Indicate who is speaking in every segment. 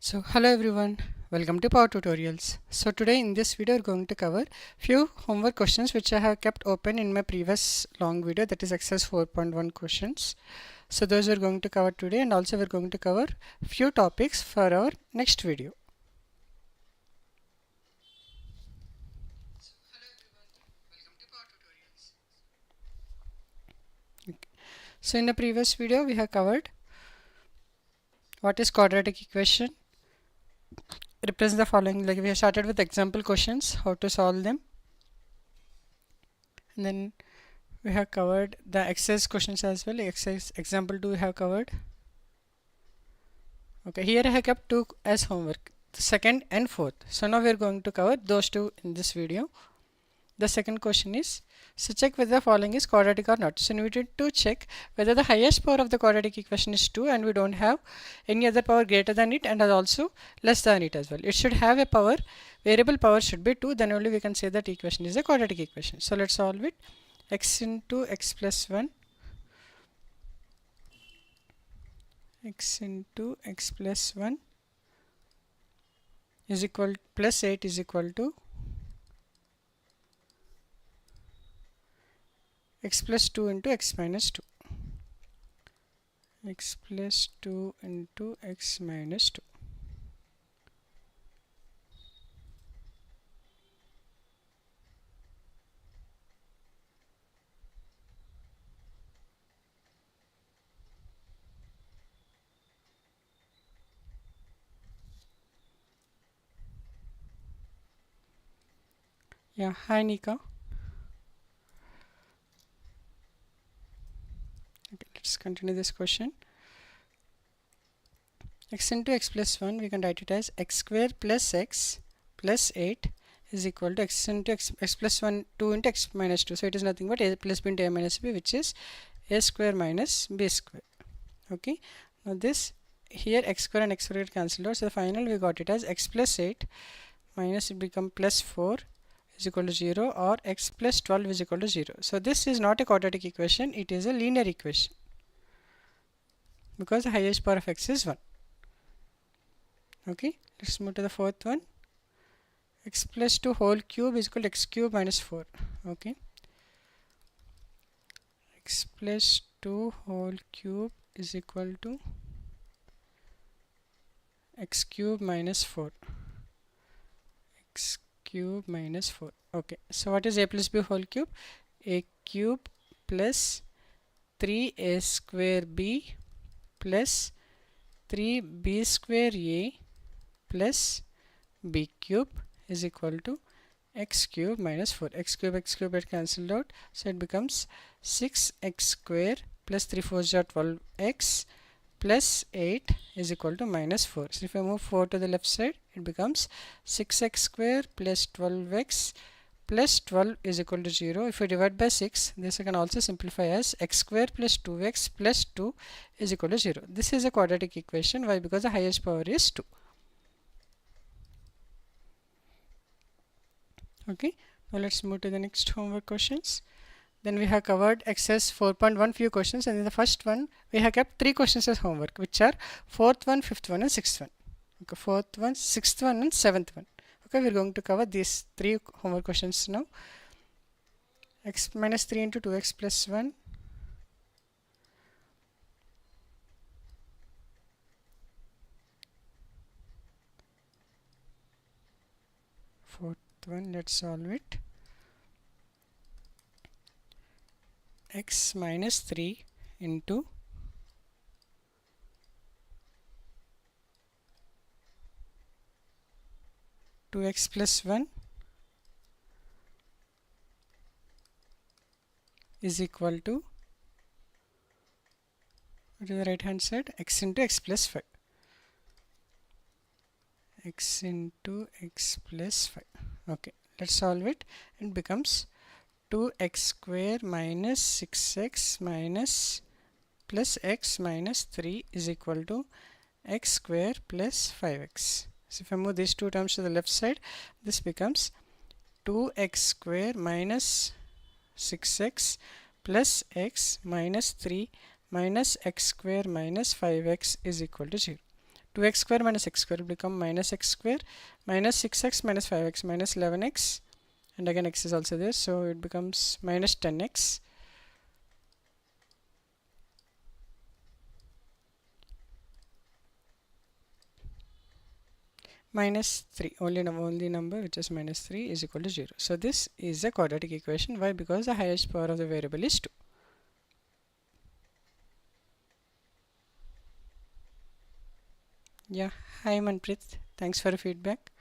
Speaker 1: So hello everyone, welcome to Power Tutorials. So today in this video we're going to cover few homework questions which I have kept open in my previous long video, that is exercise 4.1 questions. So those we're going to cover today, and also we're going to cover few topics for our next video. Okay. So in the previous video we have covered what is quadratic equation, represent the following, like we have started with example questions, how to solve them, and then we have covered the exercise questions as well. Exercise example 2 we have covered. Okay, here I have kept two as homework, the second and fourth. So now we are going to cover those two in this video. The second question is, so check whether the following is quadratic or not. So we need to check whether the highest power of the quadratic equation is 2 and we don't have any other power greater than it and also less than it as well. It should have a power, variable power should be 2, then only we can say that equation is a quadratic equation. So let's solve it. X into x plus 1, x into x plus 1 is equal plus 8 is equal to x plus 2 into x minus 2. X plus 2 into x minus 2. Yeah, hi Nika. Okay, let's continue this question. X into x plus 1, we can write it as x square plus x plus 8 is equal to x into x plus 1, 2 into x minus 2. So it is nothing but a plus b into a minus b, which is a square minus b square. Okay, now this here x square and x square cancelled out. So the final we got it as x plus 8 minus it become plus 4 is equal to 0, or x plus 12 is equal to 0. So this is not a quadratic equation, it is a linear equation because the highest power of x is 1. Okay, let's move to the fourth one. X plus 2 whole cube is equal to x cube minus 4. Okay, x plus 2 whole cube is equal to x cube minus 4. X cube minus 4. Okay, so what is a plus b whole cube? A cube plus 3a square b plus 3b square a plus b cube is equal to x cube minus 4. X cube are cancelled out, so it becomes 6x square plus 3 4s are 12x plus 8 is equal to minus 4. So if I move 4 to the left side, it becomes 6x square plus 12x plus 12 is equal to 0. If we divide by 6, this I can also simplify as x square plus 2x plus 2 is equal to 0. This is a quadratic equation. Why? Because the highest power is 2. Okay, now let's move to the next homework questions. Then we have covered exercise 4.1 few questions, and in the first one we have kept 3 questions as homework, which are 4th one, 5th one and 6th one. Okay, 4th one, 6th one and 7th one. Okay, we're going to cover these 3 homework questions now. X minus 3 into 2x plus 1. Fourth one, let's solve it. X minus 3 into 2x plus 1 is equal to, what is the right hand side? X into x plus 5. X into x plus 5. Okay, let's solve it. It becomes 2x square minus 6x minus plus x minus 3 is equal to x square plus 5x. So if I move these two terms to the left side, this becomes 2x square minus 6x plus x minus 3 minus x square minus 5x is equal to 0. 2x square minus x square will become minus x square minus 6x minus 5x minus 11x, and again x is also there, so it becomes minus 10x minus 3, only number which is minus 3 is equal to 0. So this is a quadratic equation. Why? Because the highest power of the variable is 2. Yeah, hi Manpreet, thanks for the feedback.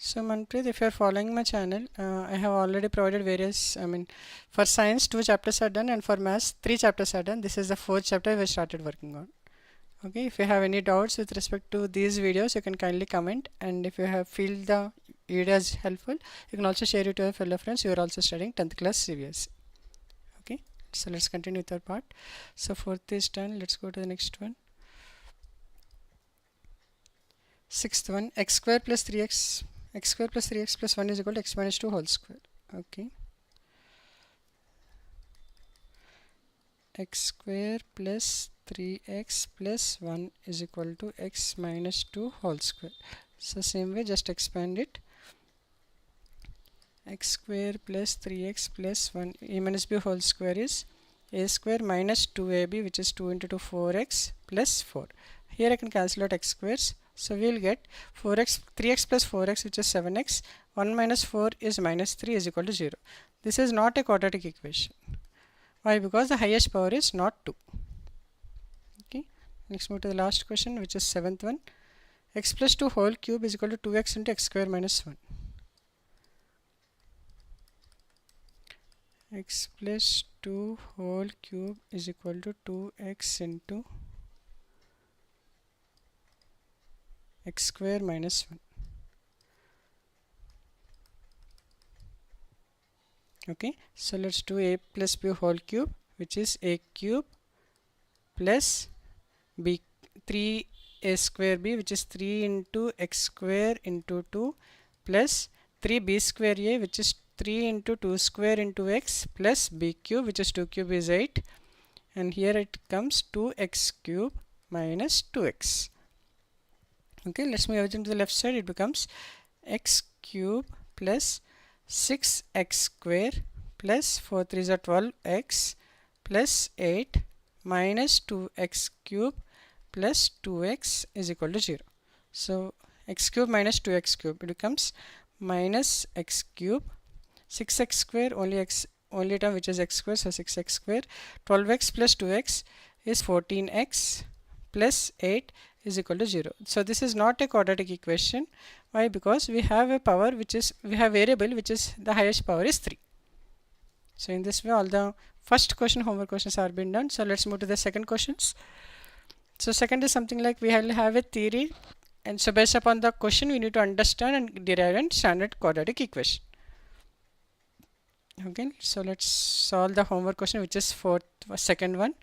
Speaker 1: So Manpreet, if you are following my channel, I have already provided various, for science 2 chapters are done, and for maths 3 chapters are done. This is the 4th chapter we started working on. Okay, if you have any doubts with respect to these videos, you can kindly comment, and if you have feel the video is helpful, you can also share it to your fellow friends who are also studying 10th class CBSE. Okay, so let's continue with our part. So 4th is done, let's go to the next one. 6th one, x square plus 3x plus 1 is equal to x minus 2 whole square. Okay, x square plus 3x plus 1 is equal to x minus 2 whole square. So same way, just expand it. X square plus 3x plus 1 a minus b whole square is a square minus 2ab, which is 2 into 2 4x plus 4. Here I can cancel out x squares, so we will get 3x plus 4x, which is 7x. 1 minus 4 is minus 3 is equal to 0. This is not a quadratic equation. Why? Because the highest power is not 2. Okay, next move to the last question, which is 7th one. X plus 2 whole cube is equal to 2x into x square minus 1. X plus 2 whole cube is equal to 2x into x square minus 1. Okay, so let's do a plus b whole cube, which is a cube plus b 3a square b, which is 3 into x square into 2 plus 3b square a, which is 3 into 2 square into x plus b cube, which is 2 cube is 8, and here it comes 2x cube minus 2x. Okay, let's move everything to the left side. It becomes x cube plus 6x square plus 4 3s are 12x plus 8 minus 2x cube plus 2x is equal to 0. So x cube minus 2x cube, it becomes minus x cube, 6x square, only term which is x square, so 6x square, 12x plus 2x is 14x plus 8 is equal to 0. So this is not a quadratic equation. Why? Because we have a power we have variable which is the highest power is 3. So in this way all the first question homework questions are been done. So let's move to the second questions. So second is something like we will have a theory, and so based upon the question we need to understand and derive a standard quadratic equation. Okay, so let's solve the homework question, which is second one.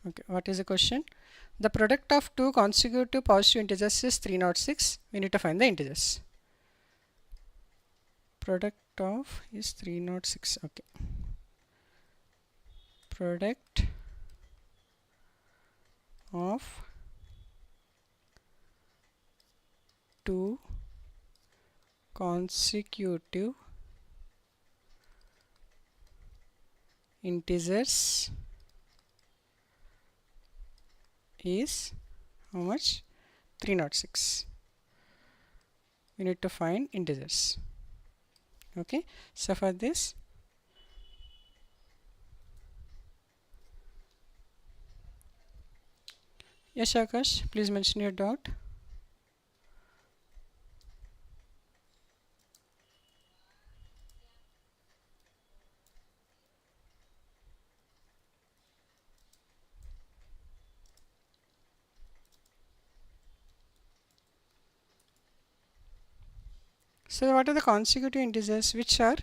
Speaker 1: Okay, what is the question? The product of two consecutive positive integers is 306. We need to find the integers. Product of is 306. Okay. Product of two consecutive integers is how much? 306. We need to find integers. Okay, so for this yes Akash, please mention your doubt. So what are the consecutive integers which are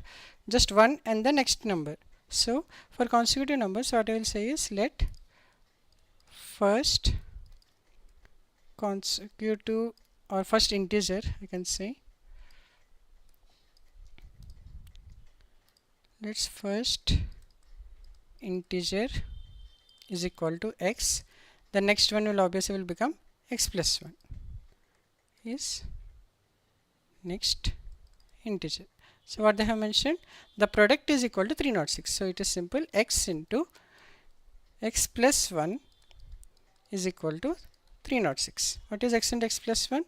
Speaker 1: just 1 and the next number? So for consecutive numbers, what I will say is let first consecutive or first integer, I can say, let's first integer is equal to x. The next one will obviously will become x plus 1 is next integer. So what they have mentioned, the product is equal to 306. So it is simple, x into x plus 1 is equal to 306. What is x into x plus 1?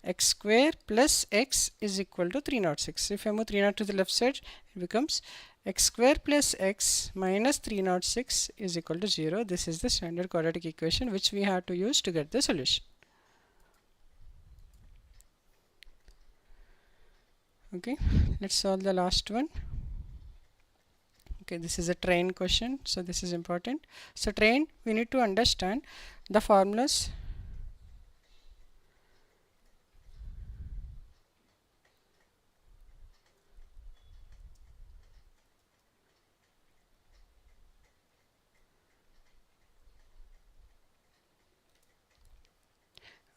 Speaker 1: X square plus x is equal to 306. If I move 300 to the left side, it becomes x square plus x minus 306 is equal to 0. This is the standard quadratic equation which we have to use to get the solution. Okay, let's solve the last one. Okay, this is a train question, so this is important. So train, we need to understand the formulas.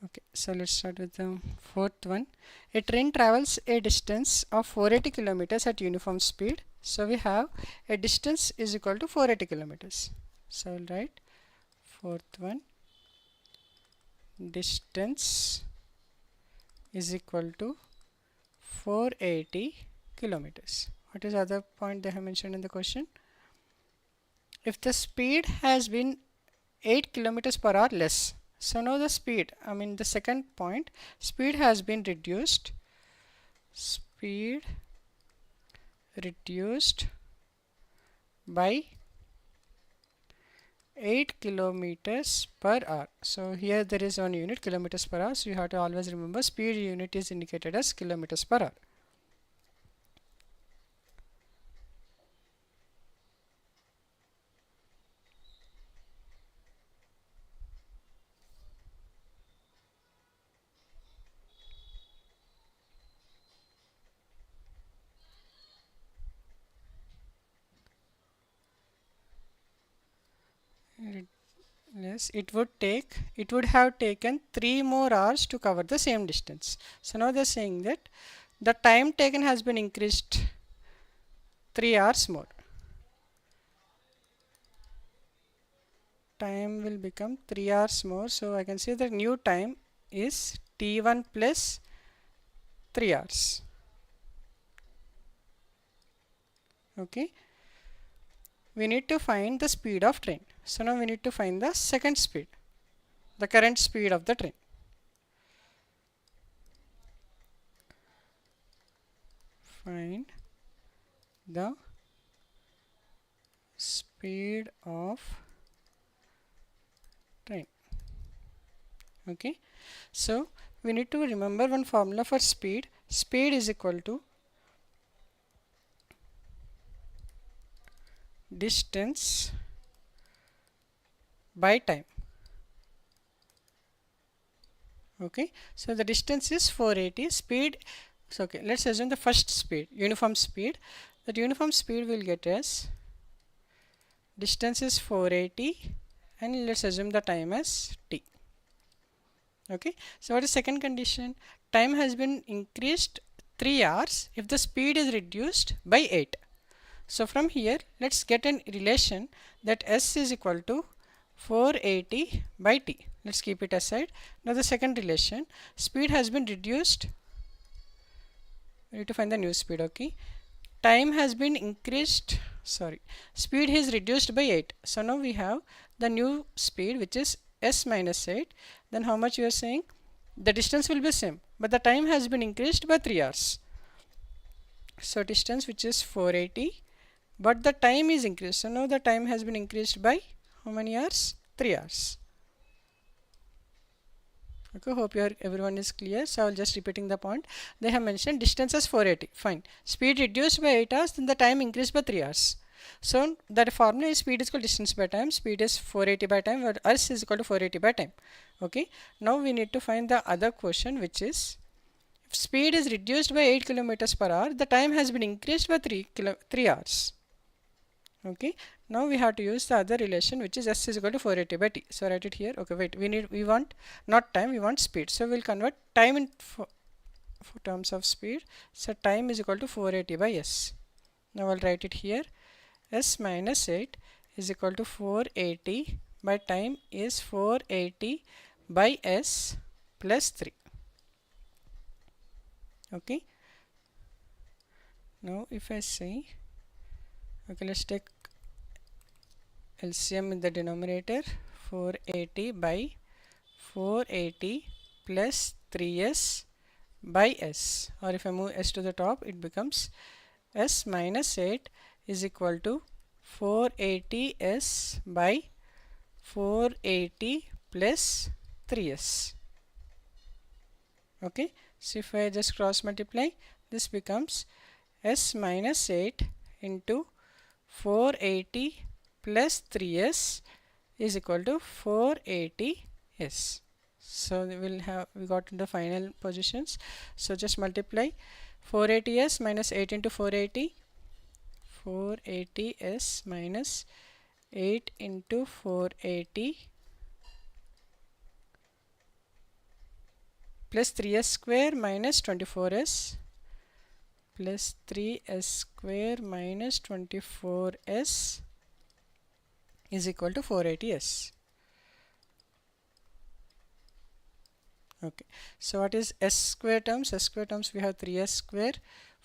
Speaker 1: Okay, so let's start with the fourth one. A train travels a distance of 480 kilometers at uniform speed. So we have a distance is equal to 480 kilometers. So I'll write fourth one, distance is equal to 480 kilometers. What is the other point they have mentioned in the question? If the speed has been 8 kilometers per hour less. So now the speed, the second point, speed has been reduced. Speed reduced by 8 kilometers per hour. So here there is one unit, kilometers per hour. So you have to always remember speed unit is indicated as kilometers per hour. Yes, it would have taken 3 more hours to cover the same distance. So now they're saying that the time taken has been increased 3 hours more. Time will become 3 hours more. So I can say the new time is t1 plus 3 hours. Okay. We need to find the speed of train. So now we need to find the second speed, the current speed of the train. Find the speed of train. Okay, so we need to remember one formula for speed. Speed is equal to distance by time. Okay, so the distance is 480. Speed, so okay, let's assume the first speed, uniform speed. That uniform speed will get as distance is 480 and let's assume the time as t. Okay, so what is second condition? Time has been increased 3 hours if the speed is reduced by 8. So from here let's get a relation that s is equal to 480 by t. Let's keep it aside. Now the second relation, speed has been reduced. We need to find the new speed. Okay, time has been increased, speed is reduced by 8. So now we have the new speed which is s minus 8. Then how much you are saying? The distance will be same, but the time has been increased by 3 hours. So distance which is 480, but the time is increased. So now the time has been increased by how many hours? 3 hours. Okay, hope everyone is clear. So I will just repeating the point. They have mentioned distance as 480. Fine. Speed reduced by 8 hours, then the time increased by 3 hours. So the formula is speed is equal to distance by time. Speed is 480 by time, or s is equal to 480 by time. Okay. Now we need to find the other question, which is if speed is reduced by 8 kilometers per hour, the time has been increased by 3 hours. Okay, now we have to use the other relation which is s is equal to 480 by t. So write it here. Okay, wait, we want not time, we want speed. So we'll convert time in for terms of speed. So time is equal to 480 by s. Now I'll write it here. S minus 8 is equal to 480 by time is 480 by S plus 3. Okay. Now if I say, okay, let's take LCM in the denominator. 480 by 480 plus 3S by S, or if I move S to the top, it becomes S minus 8 is equal to 480S by 480 plus 3S. Okay, so if I just cross multiply, this becomes S minus 8 into 480 plus 3S is equal to 480S. So we got into final positions. So just multiply 480S minus 8 into 480. 480S minus 8 into 480 plus 3S square minus 24S plus 3S square minus 24S is equal to 480S. Okay, so what is S square terms? S square terms we have 3S square,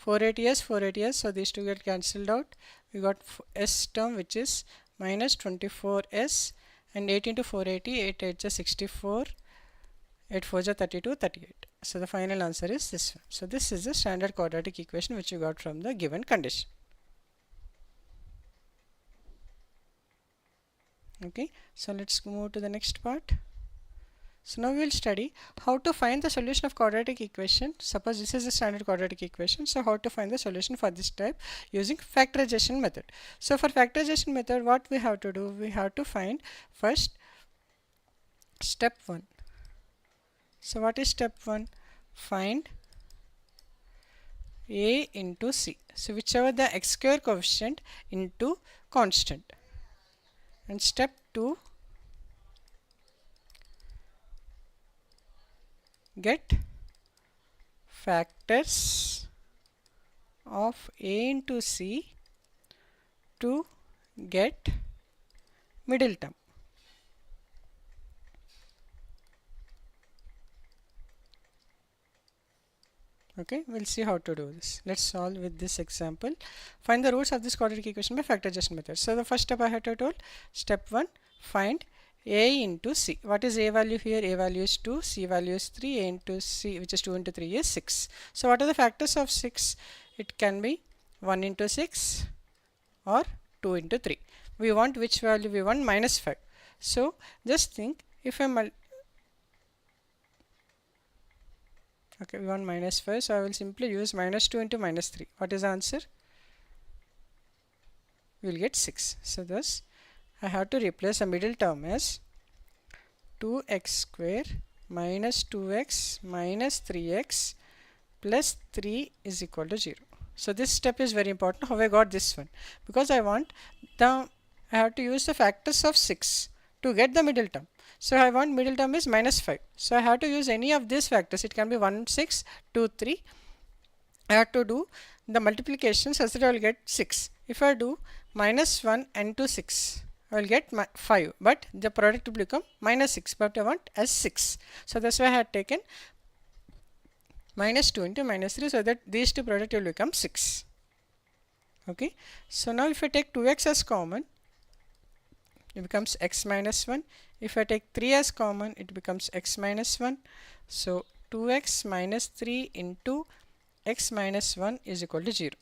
Speaker 1: 480S, 480S, so these two get cancelled out. We got S term which is minus 24S, and 8 into 480, 8 8 is 64, 8 4 is 32, 38. So the final answer is this one. So this is the standard quadratic equation which you got from the given condition. Okay, so let's move to the next part. So now we will study how to find the solution of quadratic equation. Suppose this is the standard quadratic equation. So how to find the solution for this type using factorization method. So for factorization method, what we have to do? We have to find first step 1. So what is step 1? Find A into C. So whichever the x square coefficient into constant. And step 2, get factors of A into C to get middle term. Okay, we'll see how to do this. Let's solve with this example. Find the roots of this quadratic equation by factorization method. So the first step I have to do, step 1, find A into C. What is A value here? A value is 2, C value is 3, A into C, which is 2 into 3 is 6. So what are the factors of 6? It can be 1 into 6 or 2 into 3. We want which value? We want minus 5. So just think, if I okay, we want minus 5, so I will simply use minus 2 into minus 3. What is the answer? We will get 6. So thus I have to replace the middle term as 2x square minus 2x minus 3x plus 3 is equal to 0. So this step is very important. How I got this one? Because I have to use the factors of 6 to get the middle term. So I want middle term is minus 5. So I have to use any of these factors. It can be 1, 6, 2, 3. I have to do the multiplication such that I will get 6. If I do minus 1 and 2, 6, I will get 5. But the product will become minus 6. But I want as 6. So that's why I had taken minus 2 into minus 3, so that these two product will become 6. Okay. So now if I take 2x as common, it becomes x minus 1. If I take 3 as common, it becomes x minus 1. So 2x minus 3 into x minus 1 is equal to 0.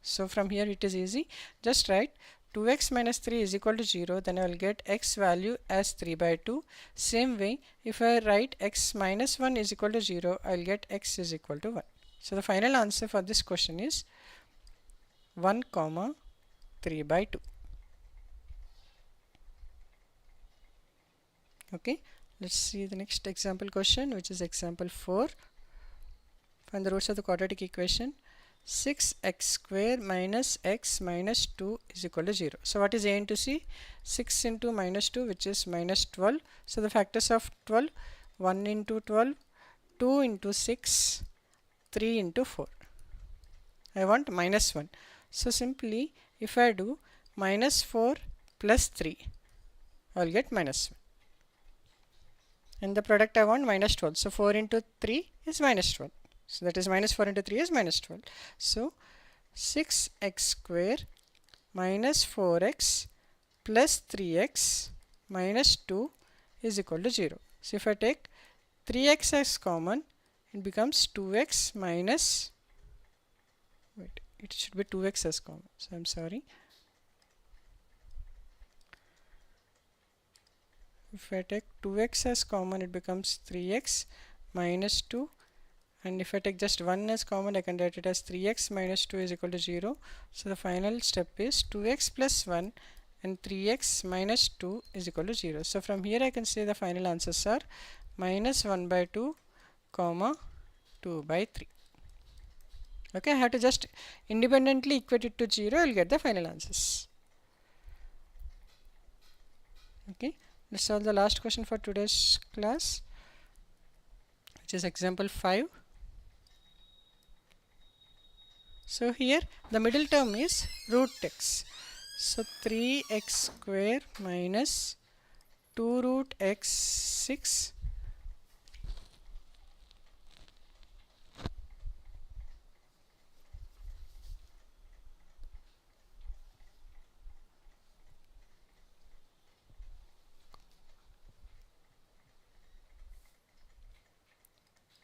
Speaker 1: So from here it is easy. Just write 2x minus 3 is equal to 0. Then I will get x value as 3 by 2. Same way, if I write x minus 1 is equal to 0, I will get x is equal to 1. So the final answer for this question is 1, 3 by 2. Okay, let's see the next example question, which is example 4. Find the roots of the quadratic equation. 6x square minus x minus 2 is equal to 0. So what is A into C? 6 into minus 2, which is minus 12. So the factors of 12, 1 into 12, 2 into 6, 3 into 4. I want minus 1. So simply if I do minus 4 plus 3, I'll get minus 1. And the product I want minus 12. So 4 into 3 is minus 12. So that is minus 4 into 3 is minus 12. So 6x square minus 4x plus 3x minus 2 is equal to 0. So if I take 3x as common, it becomes 2x minus, wait, it should be 2x as common. So I'm sorry. If I take 2x as common, it becomes 3x minus 2. And if I take just 1 as common, I can write it as 3x minus 2 is equal to 0. So the final step is 2x plus 1 and 3x minus 2 is equal to 0. So from here I can say the final answers are minus 1 by 2, comma 2 by 3. Okay, I have to just independently equate it to 0, I will get the final answers. Okay, let's solve the last question for today's class, which is example 5. So here the middle term is root x. So 3x square minus 2 root x 6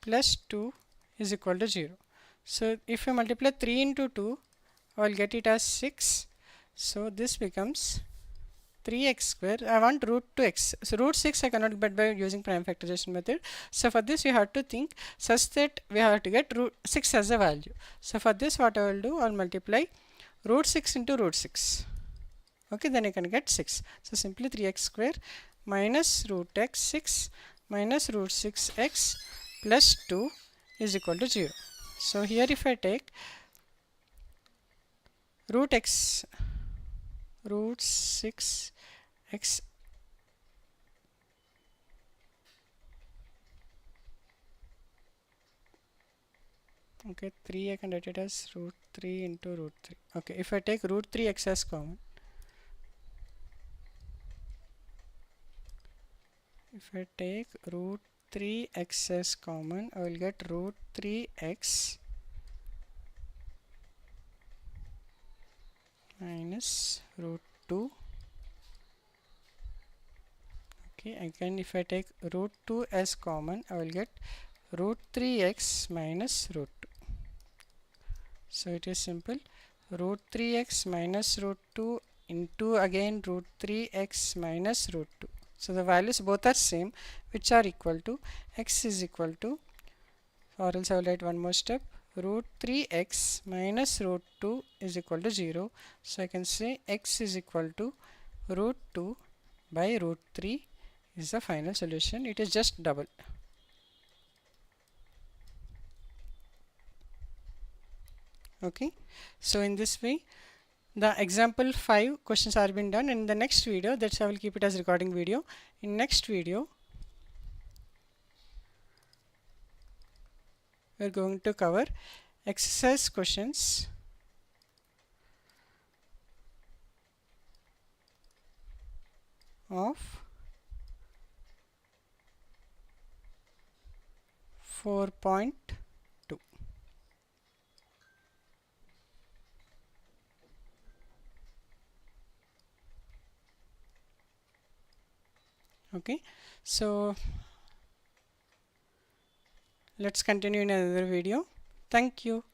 Speaker 1: plus 2 is equal to 0. So if I multiply 3 into 2, I will get it as 6. So this becomes 3x square. I want root 2x. So root 6 I cannot get by using prime factorization method. So for this you have to think such that we have to get root 6 as a value. So for this what I will do, I will multiply root 6 into root 6. Okay, then I can get 6. So simply 3x square minus root x 6 minus root 6x plus 2 is equal to 0. So here if I take root x, root 6x, okay, 3 I can write it as root 3 into root 3. Okay, if I take root 3x as common, if I take root 3x as common, I will get root 3x minus root 2. Okay, again if I take root 2 as common, I will get root 3x minus root 2. So it is simple, root 3x minus root 2 into again root 3x minus root 2. So the values both are same, which are equal to x is equal to, or else I will write one more step, root 3x minus root 2 is equal to 0. So I can say x is equal to root 2 by root 3 is the final solution. It is just double. Okay, so in this way the example 5 questions are been done. In the next video, that's I will keep it as recording video. In next video we are going to cover exercise questions of 4.2. Okay, so let's continue in another video. Thank you.